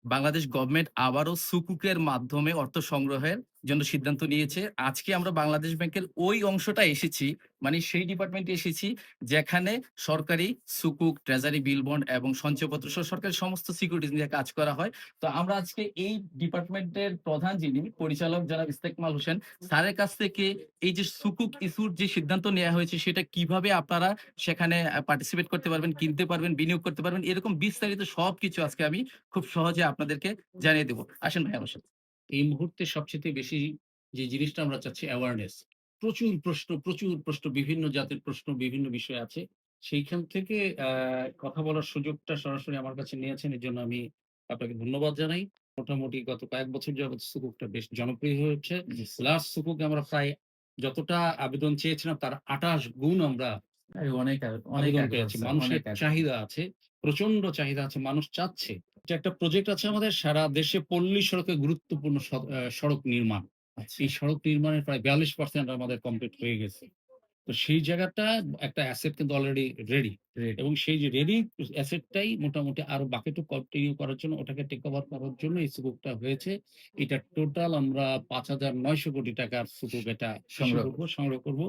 Bangladesh government আবারও সুকুকের মাধ্যমে অর্থ সংগ্রহের জন্য সিদ্ধান্ত নিয়েছে। আজকে আমরা বাংলাদেশ ব্যাংকের ওই অংশটা এসেছি, মানে সেই ডিপার্টমেন্টে এসেছি যেখানে সরকারি সুকুক, ট্রেজারি বিল বন্ড এবং সঞ্চয়পত্র সহ সরকারি সমস্ত সিকিউরিটিজ নিয়ে কাজ করা হয়। তো আমরা আজকে এই ডিপার্টমেন্টের প্রধান যিনি পরিচালক জনাব ইস্তেকমাল হোসেন স্যারের কাছ থেকে এই যে সুকুক ইস্যুর যে সিদ্ধান্ত নেয়া হয়েছে সেটা কিভাবে আপনারা সেখানে পার্টিসিপেট করতে পারবেন, কিনতে পারবেন, বিনিয়োগ করতে পারবেন, এরকম বিস্তারিত সবকিছু আজকে আমি খুব সহজে আপনাদেরকে জানিয়ে দেব। আসেন ভাই আমার সাথে। এই মুহূর্তে সবচাইতে বেশি যে জিনিসটা আমরা চাচ্ছি অ্যাওয়ারনেস। প্রচুর প্রশ্ন, বিভিন্ন জাতের প্রশ্ন, বিভিন্ন বিষয় আছে। সেইখান থেকে কথা বলার সুযোগটা সরাসরি আমার কাছে নিয়েছেন। এজন্য আমি আপনাকে ধন্যবাদ জানাই। মোটামুটি গত কয়েক বছর যাবৎ সুকুকটা বেশ জনপ্রিয় হয়ে উঠছে। জি, স্যার। লাস্ট সুকুকে আমরা প্রায় যতটা আবেদন চেয়েছিলাম তার ২৮ গুণ আমরা অনেক অনেক আবেদন আগ্রহ পেয়েছি। স্যার, মানুষের অনেক আগ্রহ। চাহিদা আছে, প্রচন্ড চাহিদা আছে। মানুষ চাচ্ছে। এটা একটা প্রজেক্ট আছে আমাদের সারা দেশে পল্লী সড়কে গুরুত্বপূর্ণ সড়ক নির্মাণ। আচ্ছা, এই সড়ক নির্মাণের প্রায় ৪২% আমাদের কমপ্লিট হয়ে গেছে। তো সেই জায়গাটা একটা অ্যাসেট কিন্তু অলরেডি রেডি গ্রেট। এবং সেই যে রেডি অ্যাসেটটাই মোটামুটি আরো বাকিটুকু কন্টিনিউ করার জন্য ওটাকে টেক ওভার করার জন্য এই সুকুকটা হয়েছে। এটা টোটাল আমরা ৳৫,৯০০ কোটি টাকার সুকুক এটা ইস্যু সংগ্রহ। করব, সংগ্রহ করব।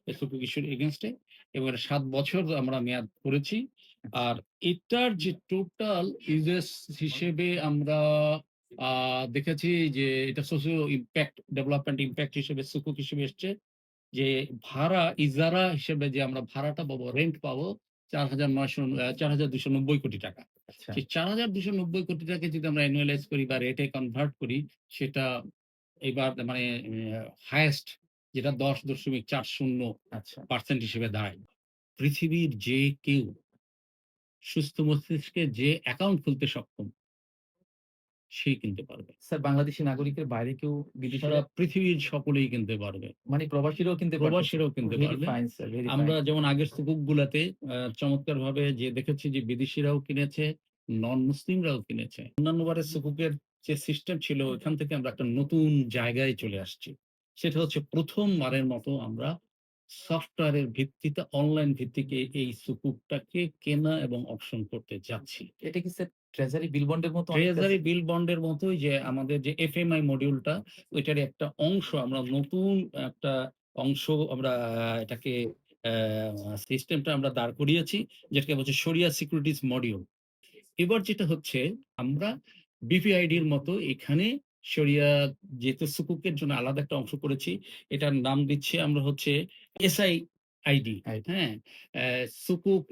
এই সুকুক ইস্যুর এগেইনস্ট এ এবং এটা ৭ বছর আমরা মেয়াদ করেছি। আচ্ছা। আর এটার যে টোটাল ইউজেস হিসেবে আমরা আ দেখেছি যে এটা সোশিও ইমপ্যাক্ট ডেভেলপমেন্ট ইমপ্যাক্ট হিসেবে সুকুক হিসেবে এসছে। যে ভাড়া ইজারা হিসেবে যে আমরা ভাড়াটা পাবো, রেন্ট পাবো ৪,২৯০ কোটি টাকা। আচ্ছা। সেই ৪,২৯০ কোটি টাকা যদি আমরা annualize করি বা রেটে কনভার্ট করি, সেটা এবার মানে হাইয়েস্ট যেটা ১০.৪০% আচ্ছা। হিসেবে দাঁড়ায়। পৃথিবীর যে কেউ সুস্থ মস্তিষ্কে যে অ্যাকাউন্ট খুলতে সক্ষম, সেই কিনতে পারবে। স্যার বাংলাদেশী নাগরিকের বাইরে কেউ বিদেশিরা সারা পৃথিবীর সকলেই কিনতে পারবে। মানে প্রবাসীরাও কিনতে পারতেছে। প্রবাসীরাও কিনতে ভেরি পারবে। Fine sir, very fine. আমরা যেমন আগের সুকুক গুলাতে চমৎকারভাবে যে দেখেছি যে বিদেশীরাও কিনেছে, নন মুসলিমরাও কিনেছে। অন্যান্য বারের সুকুকের যে সিস্টেম ছিল ওইখান থেকে আমরা একটা নতুন জায়গায় চলে আসছি। সেটা হচ্ছে ১ম বারের মতো আমরা সফটওয়্যারের ভিত্তিতে অনলাইন ভিত্তিকে এই সুকুকটাকে কেনা এবং অপশন করতে যাচ্ছি। এটা কি স্যার ট্রেজারি বিল বন্ডের মতো অনেকটা ট্রেজারি বিল বন্ডের মতোই যে আমাদের যে এফএমআই মডিউলটা ওইটারই একটা অংশ আমরা নতুন একটা অংশ আমরা এটাকে সিস্টেমটা আমরা দাঁড় করিয়েছি যেটাকে বলছে শরিয়া সিকিউরিটিজ মডিউল। এবার যেটা হচ্ছে আমরা বিপিআইডির মতো এখানে শরিয়া যেহেতু সুকুকের জন্য আলাদা একটা অংশ করেছি, এটার নাম দিচ্ছি আমরা হচ্ছে এসআই আইডি, রাইট। হ্যাঁ? সুকুক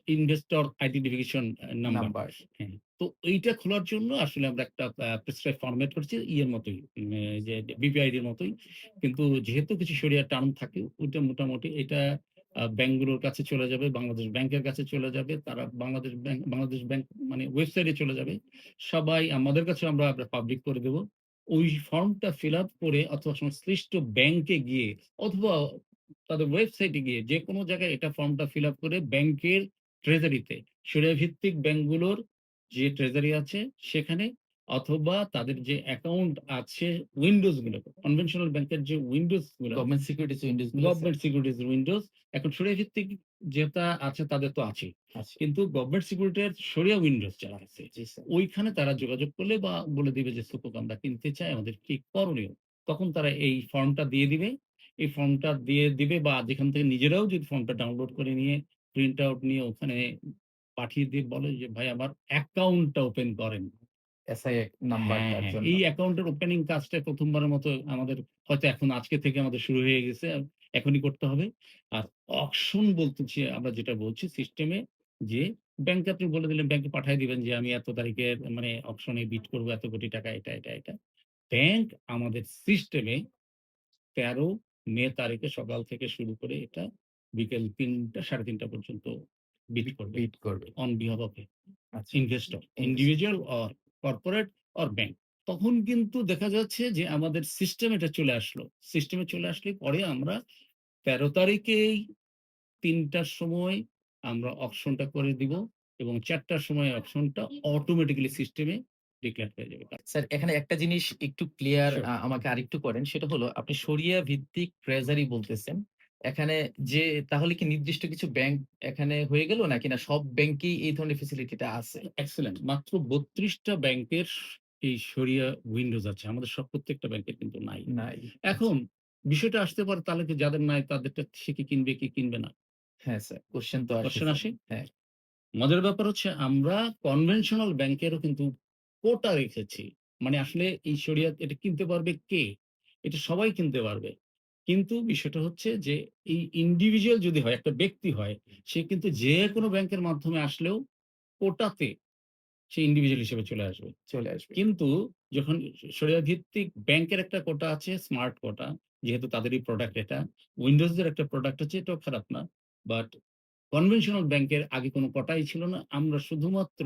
ইনভেস্টর আইডেন্টিফিকেশন নাম্বার। নাম্বার। হ্যাঁ, তো এইটা খোলার জন্য আসলে আমরা একটা প্রেসক্রাইব ফরমেট করেছি ইয়ের মতোই যে বিপিআইডির মতোই। কিন্তু যেহেতু কিছু শরিয়া টার্ম থাকে ওইটা মোটামুটি এটা ব্যাংকগুলোর কাছে চলে যাবে, বাংলাদেশ ব্যাংকের কাছে চলে যাবে। তারা বাংলাদেশ ব্যাংক মানে ওয়েবসাইটে চলে যাবে। সবাই আমাদের কাছেও আমরা পাবলিক করে দেব। ওই ফর্মটা ফিল আপ করে অথবা সংশ্লিষ্ট ব্যাংকে গিয়ে অথবা তাদের ওয়েবসাইটে গিয়ে যেকোনো জায়গায় এটা ফর্মটা ফিল আপ করে ব্যাংকের ট্রেজারিতে শরিয়া ভিত্তিক ব্যাংকগুলোর যে ট্রেজারি আছে সেখানে অথবা তাদের যে অ্যাকাউন্ট আছে উইন্ডোজ গুলোতে কনভেনশনাল ব্যাংকের যে উইন্ডোজ গুলো গভর্নমেন্ট সিকিউরিটিজ উইন্ডোজ গুলো স্যার। গভর্নমেন্ট সিকিউরিটিজ উইন্ডোজ এখন শরিয়া ভিত্তিক যেটা আছে তাদের তো আছেই। আচ্ছা। কিন্তু গভর্নমেন্ট সিকিউরিটির শরিয়া উইন্ডোজ যারা আছে, জি স্যার। ওইখানে তারা যোগাযোগ করলে বা বলে দিবে যে সুকুক আমরা কিনতে চাই, আমাদের কি করণীয়? তখন তারা এই ফর্মটা দিয়ে দিবে। এই ফর্মটা দিয়ে দিবে বা যেখান থেকে নিজেরাও যদি ফর্মটা ডাউনলোড করে নিয়ে প্রিন্ট আউট নিয়ে ওখানে পাঠিয়ে দিয়ে বলে যে, "ভাই আমার অ্যাকাউন্টটা ওপেন করেন।" এসআই হ্যাঁ, নাম্বারটার হ্যাঁ। জন্য। এই অ্যাকাউন্টের ওপেনিং কাজটা ১ম বারের মতো আমাদের হয়তো এখন আজকে থেকে আমাদের শুরু হয়ে গেছে। এখনই করতে হবে। আর অকশন বলতেছি আমরা যেটা বলছি সিস্টেমে যে ব্যাংকে আপনি বলে দিলেন ব্যাংকে পাঠায় দিবেন যে আমি এত তারিখে মানে অকশনে বিড করব এত কোটি টাকা এটা। ব্যাংক আমাদের সিস্টেমে ১৩ মে তারিখে সকাল থেকে শুরু করে এটা বিকেল ৩টা ৩:৩০ পর্যন্ত বিড করবে। বিট করবে। অন বিহাফ অফ আচ্ছা। Investor, invest. Individual or corporate or bank. তখন কিন্তু দেখা যাচ্ছে যে আমাদের সিস্টেম এটা চলে আসলো। সিস্টেমে চলে আসলে পরে আমরা ১৩ তারিখেই ৩ টার সময় আমরা অকশনটা করে দিব এবং ৪ টার সময় অকশনটা অটোমেটিক্যালি সিস্টেমে ডিক্লেয়ার হয়ে যাবে। স্যার এখানে একটা জিনিস একটু ক্লিয়ার সিউর। আমাকে আরেকটু করেন। সেটা হলো আপনি শরিয়া ভিত্তিক ট্রেজারি বলতেছেন। এখানে যে তাহলে কি নির্দিষ্ট কিছু ব্যাংক এখানে হয়ে গেল নাকি না সব ব্যাংকেই এই ধরনের ফেসিলিটিটা আছে? এক্সেলেন্ট। মাত্র ৩২ টা ব্যাংকের এই শরিয়া উইন্ডোজ আছে। আমাদের প্রত্যেকটা ব্যাংকের কিন্তু নাই। নাই। আচ্ছা। এখন বিষয়টা আসতে পারে তাহলে কি যাদের নাই তাদেরটা সে কি কিনবে কি কিনবে না? হ্যাঁ, স্যার। কোয়েশ্চেন তো আসে কোয়েশ্চেন স্যার। আসে? হ্যাঁ, মজার ব্যাপার হচ্ছে আমরা কনভেনশনাল ব্যাংকেরও কিন্তু কোটা রেখেছি। মানে আসলে এই শরিয়াত এটা কিনতে পারবে কে? এটা সবাই কিনতে পারবে। কিন্তু বিষয়টা হচ্ছে যে এই ইন্ডিভিজুয়াল যদি হয়, একটা ব্যক্তি হয়, সে কিন্তু যেকোনো ব্যাংকের মাধ্যমে আসলেও কোটাতে সে ইন্ডিভিজুয়াল হিসেবে চলে আসবে। চলে আসবে। কিন্তু যখন শরিয়া ভিত্তিক ব্যাংকের একটা কোটা আছে স্মার্ট কোটা, যেহেতু তাদেরই প্রোডাক্ট এটা। উইন্ডোজ এর একটা প্রোডাক্ট আছে এটাও খারাপ না। বাট কনভেনশনাল ব্যাংকের আগে কোনো কোটাই ছিল না। আমরা শুধুমাত্র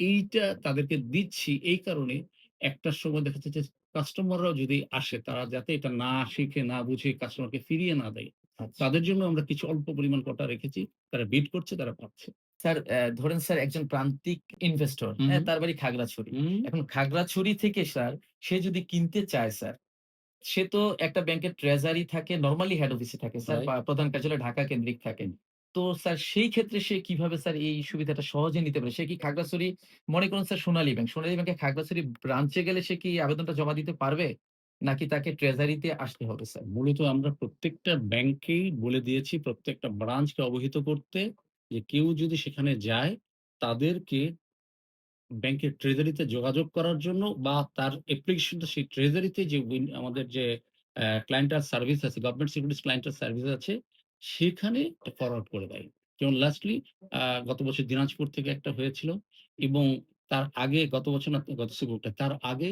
এইটা তাদেরকে দিচ্ছি এই কারণে একটা সময় দেখা যাচ্ছে যে কাস্টমাররাও যদি আসে তারা যাতে এটা না শিখে, না বুঝে কাস্টমারকে ফিরিয়ে না দেয়। আচ্ছা। তাদের জন্য আমরা কিছু অল্প পরিমাণ কোটা রেখেছি। তারা বিড করছে, তারা পাচ্ছে। স্যার ধরেন স্যার একজন প্রান্তিক ইনভেস্টর, হু, হু, হ্যাঁ? তার বাড়ি খাগড়াছড়ি। হুম, এখন খাগড়াছড়ি থেকে স্যার সে যদি কিনতে চায় স্যার, সে তো একটা ব্যাংকের ট্রেজারি থাকে, নরমালি হেড অফিসে থাকে স্যার রাইট। বা প্রধান কার্যালয় ঢাকা কেন্দ্রিক থাকে। তো স্যার সেই ক্ষেত্রে সে কিভাবে স্যার এই সুবিধাটা সহজে নিতে পারে? সে কি খাগড়াছড়ি মনে করুন স্যার সোনালী ব্যাংক। সোনালী ব্যাংকে খাগড়াছড়ি ব্রাঞ্চে গেলে সে কি আবেদনটা জমা দিতে পারবে? নাকি তাকে ট্রেজারিতে আসতে হবে স্যার? মূলত আমরা প্রত্যেকটা ব্যাংকেই বলে দিয়েছি প্রত্যেকটা ব্রাঞ্চকে অবহিত করতে যে কেউ যদি সেখানে যায় তাদেরকে ব্যাংকের ট্রেজারিতে যোগাযোগ করার জন্য বা তার অ্যাপ্লিকেশনটা সেই ট্রেজারিতে যে আমাদের যে ক্লায়েন্টাল সার্ভিস আছে, গভর্নমেন্ট সিকিউরিটিজ ক্লায়েন্টাল সার্ভিস আছে, সেখানে ফরওয়ার্ড করে দেয়। যেমন লাস্টলি গত বছর দিনাজপুর থেকে একটা হয়েছিল এবং তার আগে গত বছর না গত সেপ্টেম্বর তার আগে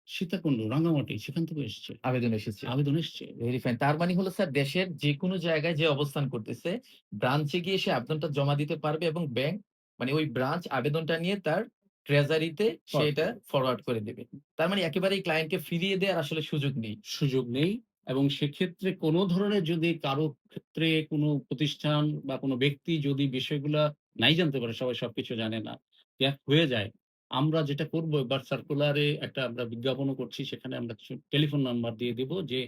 সীতাকুণ্ড, রাঙ্গামাটি সেখান থেকেও এসছে। আবেদন এসেছে। আবেদন এসছে। Very fine. তার মানে হলো স্যার দেশের যেকোনো জায়গায় যে অবস্থান করতেছে, ব্রাঞ্চে গিয়ে সে আবেদনটা জমা দিতে পারবে এবং ব্যাংক মানে ওই ব্রাঞ্চ আবেদনটা নিয়ে তার ট্রেজারিতে সে ফরওয়ার্ড এটা করবে। ফরওয়ার্ড করে দেবে। তার মানে একেবারেই ক্লায়েন্টকে ফিরিয়ে দেওয়ার আসলে সুযোগ নেই। সুযোগ নেই এবং সেক্ষেত্রে কোনো ধরনের যদি কারো ক্ষেত্রে কোনো প্রতিষ্ঠান বা কোনো ব্যক্তি যদি বিষয়গুলা নাই জানতে পারে, সবাই সবকিছু জানে না, গ্যাপ হয়ে যায়। আমরা যেটা করব এবার সার্কুলারে একটা আমরা বিজ্ঞাপনও করছি। সেখানে আমরা কিছু টেলিফোন নাম্বার দিয়ে দিব যে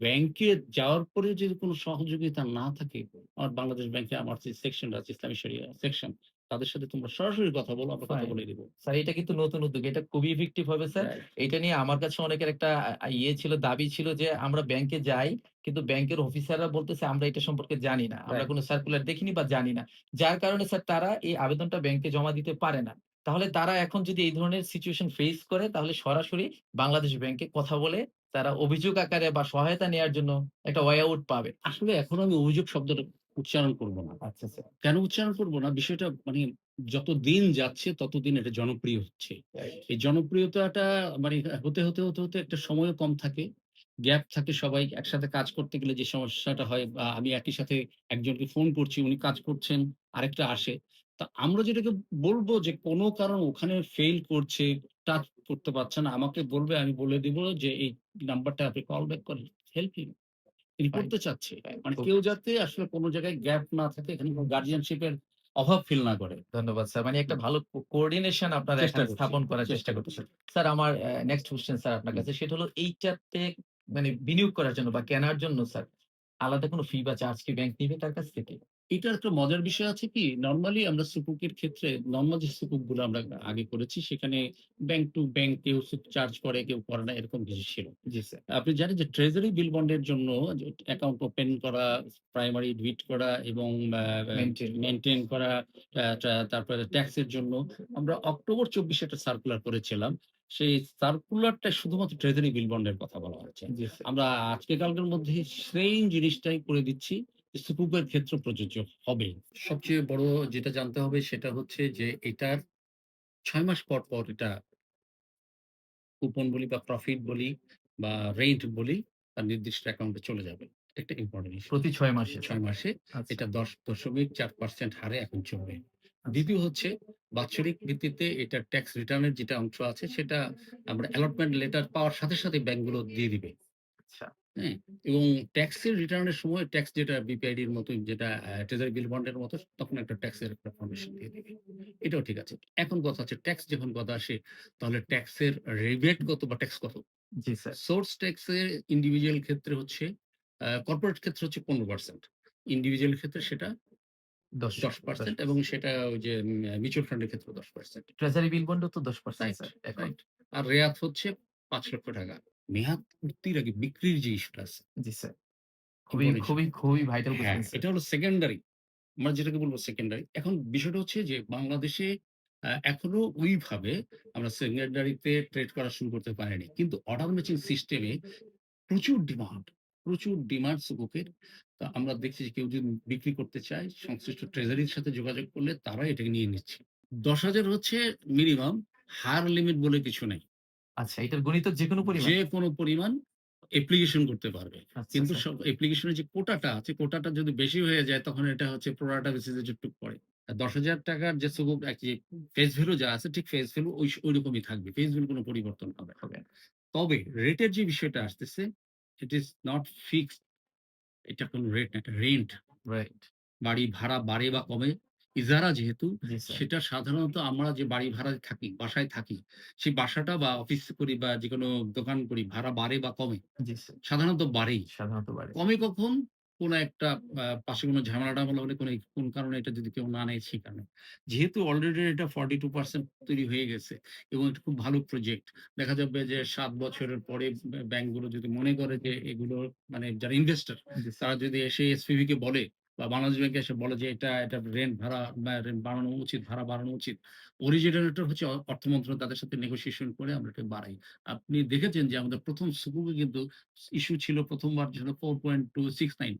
ব্যাংকে যাওয়ার পরে যদি কোনো সহযোগিতা না থাকে, আমার বাংলাদেশ ব্যাংকে আমার যে সেকশন আছে ইসলামী শরিয়া সেকশন, তাদের সাথে তোমরা সরাসরি কথা বলো, আমরা কথা ফাইন। বলে দিব। স্যার এটা কিন্তু নতুন উদ্যোগ। এটা খুবই ইফেক্টিভ হবে স্যার। রাইট, এইটা নিয়ে আমার কাছে অনেকের একটা ইয়ে ছিল, দাবি ছিল যে আমরা ব্যাংকে যাই, কিন্তু ব্যাংকের অফিসাররা বলতেছে আমরা এটা সম্পর্কে জানি না। আমরা রাইট। কোন সার্কুলার দেখিনি বা জানি না। যার কারণে স্যার তারা এই আবেদনটা ব্যাংকে জমা দিতে পারে না। তাহলে তারা এখন যদি এই ধরনের সিচুয়েশন ফেস করে তাহলে সরাসরি বাংলাদেশ ব্যাংকে কথা বলে তারা অভিযোগ আকারে বা সহায়তা নেয়ার জন্য একটা ওয়ে আউট পাবে। আসলে এখন আমি অভিযোগ শব্দটা উচ্চারণ করব না। আচ্ছা স্যার। কেন উচ্চারণ করব না? বিষয়টা মানে যত দিন যাচ্ছে ততদিন এটা জনপ্রিয় হচ্ছে। রাইট। এই জনপ্রিয়তাটা মানে হতে একটা সময়ও কম থাকে। গ্যাপ থাকে সবাই একসাথে কাজ করতে গেলে যে সমস্যাটা হয় বা আমি একই সাথে একজনকে ফোন করছি, উনি কাজ করছেন, আরেকটা আসে। তা আমরা যেটাকে বলব যে কোন কারণ ওখানে ফেইল করছে, টাচ করতে পারছে না, আমাকে বলবে আমি বলে দিব যে এই নাম্বারটা আপনি কল ব্যাক করেন। Help him. তিনি ফাইন, করতে চাচ্ছে। ফাইন। মানে খুব কেউ যাতে আসলে কোন জায়গায় গ্যাপ না থাকে, এখানে কোন গার্ডিয়ানশিপ এর অভাব ফিল না করে। ধন্যবাদ স্যার। মানে একটা হুম, ভালো কোঅর্ডিনেশন আপনারা চেষ্টা এখানে করছি, স্থাপন করার চেষ্টা চেষ্টা করছি। করতেছেন। স্যার আমার নেক্সট কোয়েশ্চেন স্যার আপনার হুম। কাছে সেটা হলো এইটাতে মানে বিনিয়োগ করার জন্য বা কেনার জন্য স্যার আলাদা কোনো ফি বা চার্জ কি ব্যাংক নিবে তার কাছ থেকে? এটার একটা মজার বিষয় আছে কি, নরমালি আমরা সুকুকের ক্ষেত্রে নরমাল যে সুকুক গুলো আমরা আগে করেছি সেখানে ব্যাংক টু ব্যাংক কেউ চার্জ করে, কেউ করে না এরকম কিছু ছিল। জি স্যার। আপনি জানেন যে ট্রেজারি বিল বন্ডের জন্য যে অ্যাকাউন্ট ওপেন করা, প্রাইমারি ডিলিট করা এবং আ আ মেইনটেইন করা। মেইনটেইন করা, তারপরে ট্যাক্সের জন্য আমরা অক্টোবর ২৪ এ একটা সার্কুলার করেছিলাম। সেই সার্কুলারটা শুধুমাত্র ট্রেজারি বিল বন্ডের কথা বলা হয়েছে। জি স্যার। আমরা আজকে কালকের মধ্যে সেইম জিনিসটাই করে দিচ্ছি। সুকুকের ক্ষেত্রেও প্রযোজ্য হবে। সবচেয়ে বড় যেটা জানতে হবে সেটা হচ্ছে যে এটার ৬ মাস পর, পর এটা কুপন বলি বা প্রফিট বলি বা রেন্ট বলি তার নির্দিষ্ট অ্যাকাউন্টে চলে যাবে। এটা একটা ইম্পোর্টেন্ট ইস্যু। প্রতি ৬ মাসে ৬ স্যার। মাসে আচ্ছা, এটা ১০.৪% হারে এখন চলবে। আচ্ছা, দ্বিতীয় হচ্ছে বাৎসরিক ভিত্তিতে এটার ট্যাক্স রিটার্ন এর যেটা অংশ আছে সেটা আমরা অ্যালটমেন্ট লেটার পাওয়ার সাথে, সাথে ব্যাংকগুলো দিয়ে দিবে। আচ্ছা। হ্যাঁ? এবং ট্যাক্সের রিটার্নের সময় ট্যাক্স যেটা বিপিআইডির মতোই যেটা ট্রেজারি বিল বন্ডের মতো তখন একটা ট্যাক্সের একটা ফরমেশন দিয়ে দিবে। এটাও ঠিক আছে। এখন কথা হচ্ছে ট্যাক্স যখন কথা আসে তাহলে ট্যাক্সের রিবেট কত বা ট্যাক্স কত? জি স্যার। সোর্স ট্যাক্স এর ইন্ডিভিজুয়াল ক্ষেত্রে হচ্ছে কর্পোরেট ক্ষেত্রে হচ্ছে ১৫%। ইন্ডিভিজুয়াল ক্ষেত্রে সেটা ১০ 10% এবং সেটা ওই যে মিউচুয়াল ফান্ডের ক্ষেত্রেও 10%। ট্রেজারি বিল বন্ডও তো 10% রাইট, স্যার এখন। রাইট। আর রেয়াত হচ্ছে ৳৫,০০,০০০। মেয়াদ পূর্তির আগে বিক্রির যে ইস্যুটা আছে, জি স্যার। খুবই, ইম্পোর্টেন্ট ইস্যু। খুবই, খুবই ভাইটাল হ্যাঁ, কোয়েশ্চেন স্যার। এটা হলো সেকেন্ডারি। আমরা যেটাকে বলব সেকেন্ডারি। এখন বিষয়টা হচ্ছে যে বাংলাদেশে এখনো ওইভাবে আমরা সেকেন্ডারিতে ট্রেড করা শুরু করতে পারিনি। কিন্তু অর্ডার ম্যাচিং সিস্টেমে প্রচুর ডিমান্ড, প্রচুর ডিমান্ড সুকুকের। তো আমরা দেখছি যে কেউ যদি বিক্রি করতে চায় সংশ্লিষ্ট ট্রেজারির সাথে যোগাযোগ করলে তারা এটাকে নিয়ে নিচ্ছে। ১০,০০০ হচ্ছে মিনিমাম, হার লিমিট বলে কিছু নেই। আচ্ছা, এটার গণিত যেকোনো পরিমাণ? যেকোনো পরিমাণ অ্যাপ্লিকেশন করতে পারবে। আচ্ছা কিন্তু স্যার। সব অ্যাপ্লিকেশনের যে কোটাটা আছে, কোটাটা যদি বেশি হয়ে যায় তখন এটা হচ্ছে প্রো রাটা বেসিস এ যতটুক পড়ে। আর ৳১০,০০০ র যে সুকুক আরকি ফেস ভ্যালু যা আছে ঠিক ফেস ভ্যালু ঐরকমই থাকবে। ফেস ভ্যালু কোন পরিবর্তন হবে না। হবে। তবে রেটের যে বিষয়টা আসতেছে, ইট ইস নট ফিক্সড। এটা কোন রেট না, এটা রেন্ট। রাইট। বাড়ি ভাড়া বাড়ে বা কমে, ইজারা যেহেতু, জি স্যার। সেটা সাধারণত আমরা যে বাড়ি ভাড়ায় থাকি, বাসায় থাকি, সেই বাসাটা বা অফিস করি বা যেকোনো দোকান করি, ভাড়া বাড়ে বা কমে? জি স্যার। সাধারণত বাড়েই। সাধারণত বাড়ে। কমে কখন? কোন একটা পাশে কোন ঝামেলা-টামেলা হলে কোন কারণে এটা যদি কেউ না নেয় সে কারণে। যেহেতু অলরেডি এটা 42% তৈরি হয়ে গেছে এবং এটা খুব ভালো প্রজেক্ট। দেখা যাবে যে ৭ বছরের পরে ব্যাংকগুলো যদি মনে করে যে এগুলো মানে যারা ইনভেস্টর জি স্যার। তারা যদি এসে এসপিভি কে বলে বা বাংলাদেশ ব্যাংকে এসে বলে যে এটা রেন্ট ভাড়া বা রেন্ট বাড়ানো উচিত, ভাড়া বাড়ানো উচিত। অরিজিনেটর হচ্ছে অর্থ মন্ত্রণালয় তাদের সাথে নেগোশিয়েশন করে আমরা এটা বাড়াই। আপনি দেখেছেন যে আমাদের ১ম সুকুকে কিন্তু ইস্যু ছিল ১ম বার ছিল 4.269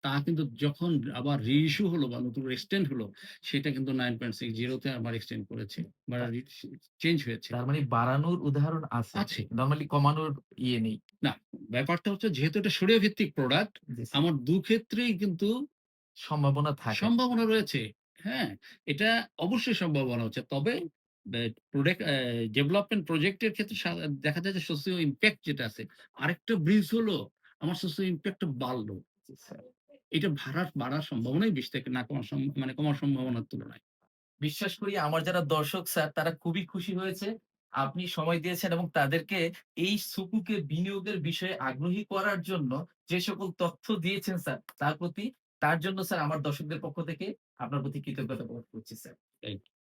তা কিন্তু যখন আবার রি-ইস্যু হলো বা নতুন এক্সটেন্ড হলো সেটা কিন্তু 9.60 তে আবার এক্সটেন্ড করেছে বা তা চেঞ্জ হয়েছে। তার মানে বাড়ানোর উদাহরণ আছে। আছে। নরমালি কমানোর ইয়ে নেই। না, ব্যাপারটা হচ্ছে যেহেতু এটা শরিয়া ভিত্তিক প্রোডাক্ট জি স্যার। আমার ২ ক্ষেত্রেই কিন্তু সম্ভাবনা থাকে। সম্ভাবনা রয়েছে। হ্যাঁ? এটা অবশ্যই সম্ভাবনা হচ্ছে। তবে প্রোডাক্ট ডেভেলপমেন্ট প্রজেক্ট এর ক্ষেত্রে দেখা যায় যে সোসিও ইমপ্যাক্ট যেটা আছে, আরেকটা ব্রিজ হলো আমার সোসিও ইমপ্যাক্ট টা বাড়ল। জি স্যার। এটা বাড়ার সম্ভাবনাই বেশি থাকে না কমার মানে কমার সম্ভাবনার তুলনায়। বিশ্বাস করি আমার যারা দর্শক স্যার তারা খুবই খুশি হয়েছে। আপনি সময় দিয়েছেন এবং তাদেরকে এই সুকুকে বিনিয়োগের বিষয়ে আগ্রহী করার জন্য যে সকল তথ্য দিয়েছেন স্যার তার জন্য স্যার আমার দর্শকদের পক্ষ থেকে আপনার প্রতি কৃতজ্ঞতা প্রকাশ করছি স্যার। তাই